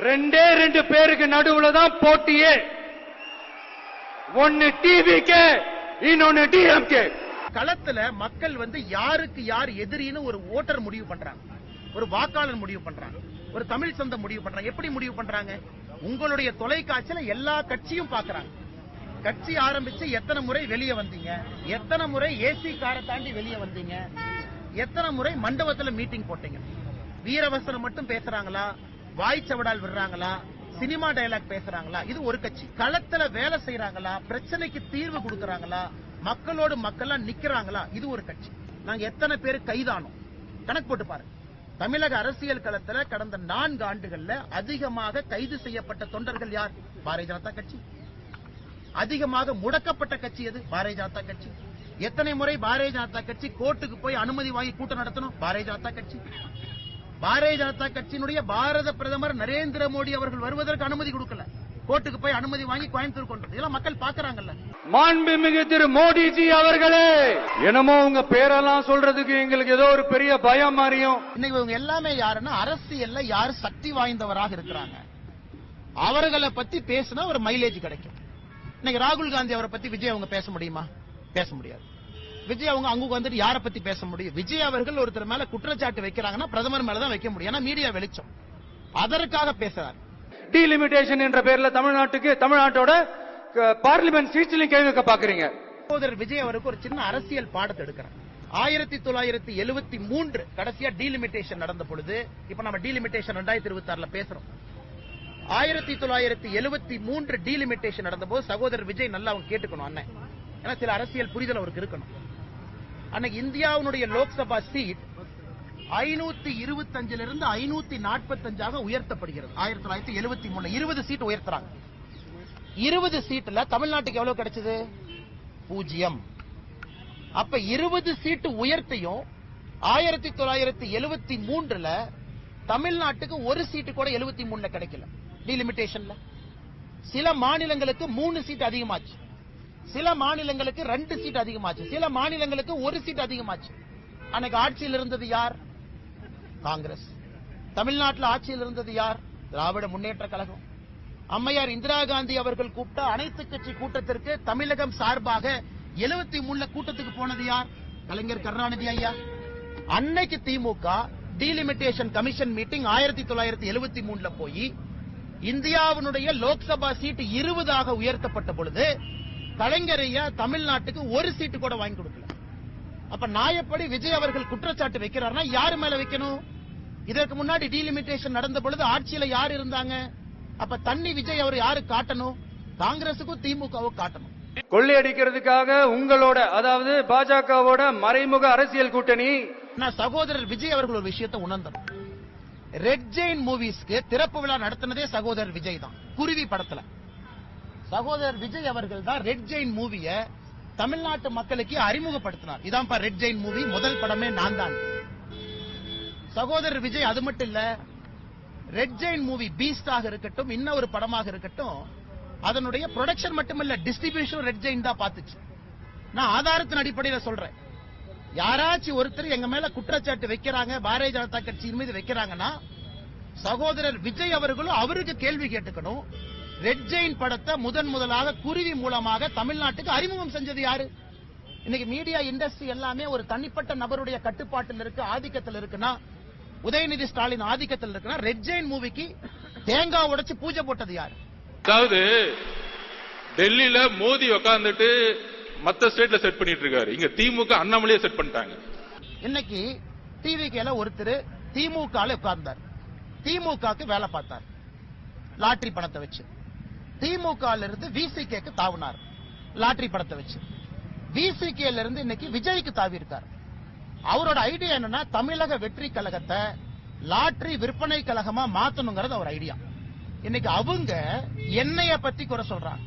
ரெண்டு பேருக்கு நடுவுல தான் போட்டியே. ஒன்னு டிவிகே, இன்னொன்னு டிஎம்கே. களத்துல மக்கள் யாருக்கு யார் எதிரின்னு ஒரு ஓட்டர் முடிவு பண்றாங்க, ஒரு வாக்காளர் முடிவு பண்றாங்க, ஒரு தமிழ் சொந்தம் முடிவு பண்றாங்க. எப்படி முடிவு பண்றாங்க? உங்களுடைய தொலைக்காட்சியில எல்லா கட்சியும் பாக்குறாங்க. கட்சி ஆரம்பிச்சு எத்தனை முறை வெளியே வந்தீங்க, எத்தனை முறை ஏசி காரை தாண்டி வெளியே வந்தீங்க, எத்தனை முறை மண்டபத்துல மீட்டிங் போட்டீங்க, வீரவசனம் மட்டும் பேசுறாங்களா, வாய்ச்சவடால் விடுறாங்களா, சினிமா டயலாக் பேசுறாங்களா? இது ஒரு கட்சி. களத்துல வேலை செய்யறாங்களா, பிரச்சனைக்கு தீர்வு கொடுக்கறாங்களா, மக்களோடு மக்களா நிக்கிறாங்களா? இது ஒரு கட்சி. நாங்க எத்தனை பேர் கைதானோம் கணக்கு போட்டு பாருங்க. தமிழக அரசியல் களத்துல கடந்த 4 ஆண்டுகள்ல அதிகமாக கைது செய்யப்பட்ட தொண்டர்கள் யார்? பாரதிய ஜனதா கட்சி. அதிகமாக முடக்கப்பட்ட கட்சி எது? பாரதிய ஜனதா கட்சி. எத்தனை முறை பாரதிய ஜனதா கட்சி கோர்ட்டுக்கு போய் அனுமதி வாங்கி கூட்டம் நடத்தணும்? பாரதிய ஜனதா கட்சி. பாரதிய ஜனதா கட்சியினுடைய பாரத பிரதமர் நரேந்திர மோடி அவர்கள் வருவதற்கு அனுமதி கொடுக்கல, கோர்ட்டுக்கு போய் அனுமதி வாங்கி கோயம்புத்தூர் கொண்டு இதெல்லாம் மக்கள் பாக்குறாங்கல்ல. மாண்புமிகு திரு மோடிஜி அவர்களே, என்னமோ உங்க பேரெல்லாம் சொல்றதுக்கு எங்களுக்கு ஏதோ ஒரு பெரிய பயம் மாதிரியும். இன்னைக்கு இவங்க எல்லாமே யாருன்னா அரசியல்ல யார் சக்தி வாய்ந்தவராக இருக்கிறாங்க அவர்களை பத்தி பேசினா ஒரு மைலேஜ் கிடைக்கும். இன்னைக்கு ராகுல் காந்தி அவரை பத்தி விஜய் அவங்க பேச முடியுமா? பேச முடியாது. விஜய் அவங்க அங்க வந்துட்டு யாரை பத்தி பேச முடியும்? விஜய் அவர்கள் ஒருத்தர் மேல குற்றச்சாட்டு வைக்கிறாங்கன்னா பிரதமர் மேலதான் வைக்க முடியும், ஏன்னா மீடியா வெளிச்சம். அதற்காக பேசுறாரு. டீலிமிட்டேஷன் என்ற பேர்ல தமிழ்நாட்டோட பார்லிமெண்ட் சீட்ஸ்லயும் கேள்வி கேட்க பாக்குறீங்க. சகோதரர் விஜய் அவருக்கு ஒரு சின்ன அரசியல் பாடத்தை எடுக்கிறார். 1973 கடைசியா டீலிமிட்டேஷன் நடந்த பொழுது, இப்ப நம்ம டீலிமிட்டேஷன் 2026 பேசுறோம். 1973 டீலிமிட்டேஷன் நடந்த போது சகோதரர் விஜய் நல்லா அவங்க கேட்டுக்கணும் அண்ணன், ஏன்னா சில அரசியல் புரிதல் அவருக்கு இருக்கணும். அன்னைக்கு இந்தியாவுடைய லோக்சபா சீட் 525 இருந்து 545 உயர்த்தப்படுகிறது. 1973 20 சீட் உயர்த்துறாங்க. 20 சீட்ல தமிழ்நாட்டுக்கு எவ்வளவு கிடைச்சது? 0. அப்ப 20 சீட்டு உயர்த்தையும் 1973 தமிழ்நாட்டுக்கு ஒரு சீட்டு கூட 73 கிடைக்கல. டீலிமிட்டேஷன்ல சில மாநிலங்களுக்கு 3 சீட் அதிகமாச்சு, சில மாநிலங்களுக்கு 2 சீட் அதிகமாச்சு, சில மாநிலங்களுக்கு 1 சீட் அதிகமாச்சு. அன்னைக்கு ஆட்சியில் இருந்தது யார்? காங்கிரஸ். தமிழ்நாட்டில் ஆட்சியில் இருந்தது யார்? திராவிட முன்னேற்ற கழகம். அம்மையார் இந்திரா காந்தி அவர்கள் கூப்பிட்ட அனைத்து கட்சி கூட்டத்திற்கு தமிழகம் சார்பாக 73 கூட்டத்துக்கு போனது யார்? கலைஞர் கருணாநிதி ஐயா. அன்னைக்கு திமுக டீலிமிட்டேஷன் கமிஷன் மீட்டிங் 1973 போய் இந்தியாவினுடைய லோக்சபா சீட் 20 உயர்த்தப்பட்ட பொழுது கலைஞர் ஐயா தமிழ்நாட்டுக்கு ஒரு சீட்டு கூட வாங்கி கொடுக்கல. அப்ப நாயப்படி விஜய் அவர்கள் குற்றச்சாட்டு வைக்கிறார்னா யாரு மேல வைக்கணும்? இதற்கு முன்னாடி டீலிமிட்டேஷன் நடந்த பொழுது ஆட்சியில யார் இருந்தாங்க? அப்ப தண்ணி விஜய் அவர் யாரு காட்டணும்? காங்கிரசுக்கும் திமுகவும் காட்டணும். கொள்ளையடிக்கிறதுக்காக உங்களோட, அதாவது பாஜகவோட மறைமுக அரசியல் கூட்டணி. நான் சகோதரர் விஜய் அவர்கள் ஒரு விஷயத்தை உணர்ந்தோம். ரெட் ஜெயின் மூவிஸ்க்கு திறப்பு விழா நடத்தினதே சகோதரர் விஜய் தான். குருவி படத்துல சகோதரர் விஜய் அவர்கள் தான் ரெட் ஜெயின் மூவிய தமிழ்நாட்டு மக்களுக்கு அறிமுகப்படுத்தினார். இதான் ரெட் ஜெயின் மூவி, முதல் படமே நான் தான். சகோதரர் விஜய் அது மட்டும் இல்ல, ரெட் ஜெயின் மூவி பீஸ்டாக இருக்கட்டும், இன்னொரு படமாக இருக்கட்டும், அதனுடைய ப்ரொடக்ஷன் மட்டுமல்ல டிஸ்ட்ரிபியூஷன் ரெட் ஜெயின் தான் பாத்துச்சு. நான் ஆதாரத்தின் அடிப்படையில் சொல்றேன். யாராச்சும் ஒருத்தர் எங்க மேல குற்றச்சாட்டு வைக்கிறாங்க, பாரதிய ஜனதா கட்சியின் மீது வைக்கிறாங்கன்னா சகோதரர் விஜய் அவர்களும் அவருக்கு கேள்வி கேட்டுக்கணும். ரெட் ஜெயின் படத்தை முதலாக குருவி மூலமாக தமிழ்நாட்டுக்கு அறிமுகம் செஞ்சது யாரு? இன்னைக்கு மீடியா இண்டஸ்ட்ரி எல்லாமே ஒரு தனிப்பட்ட நபருடைய கட்டுப்பாட்டில் இருக்கு, ஆதிக்கத்தில் இருக்குன்னா, உதயநிதி ஸ்டாலின் ஆதிக்கத்தில் இருக்குன்னா, ரெட் ஜெயின் மூவிக்கு தேங்காய் உடைச்சு பூஜை போட்டது யாரு? அதாவது டெல்லியில மோடி உட்கார்ந்துட்டு மத்த ஸ்டேட்ல செட் பண்ணிட்டு இருக்காரு, இங்க திமுக அண்ணாமலையே செட் பண்ணிட்டாங்க. இன்னைக்கு டிவிகேல ஒருத்தர் திமுக உட்கார்ந்தார், திமுகக்கு வேலை பார்த்தார், லாட்டரி பணத்தை வச்சு. திமுக இருந்து விசிகேக்கு தாவினார், லாட்டரி பணத்தை வச்சு. விசிகேல இருந்து இன்னைக்கு விஜய்க்கு தாவி இருக்கார். அவரோட ஐடியா என்னன்னா, தமிழக வெற்றி கழகத்தை லாட்டரி விற்பனை கழகமா மாத்தணுங்கிறது அவர் ஐடியா. இன்னைக்கு அவங்க என்னைய பத்தி குறை சொல்றாங்க.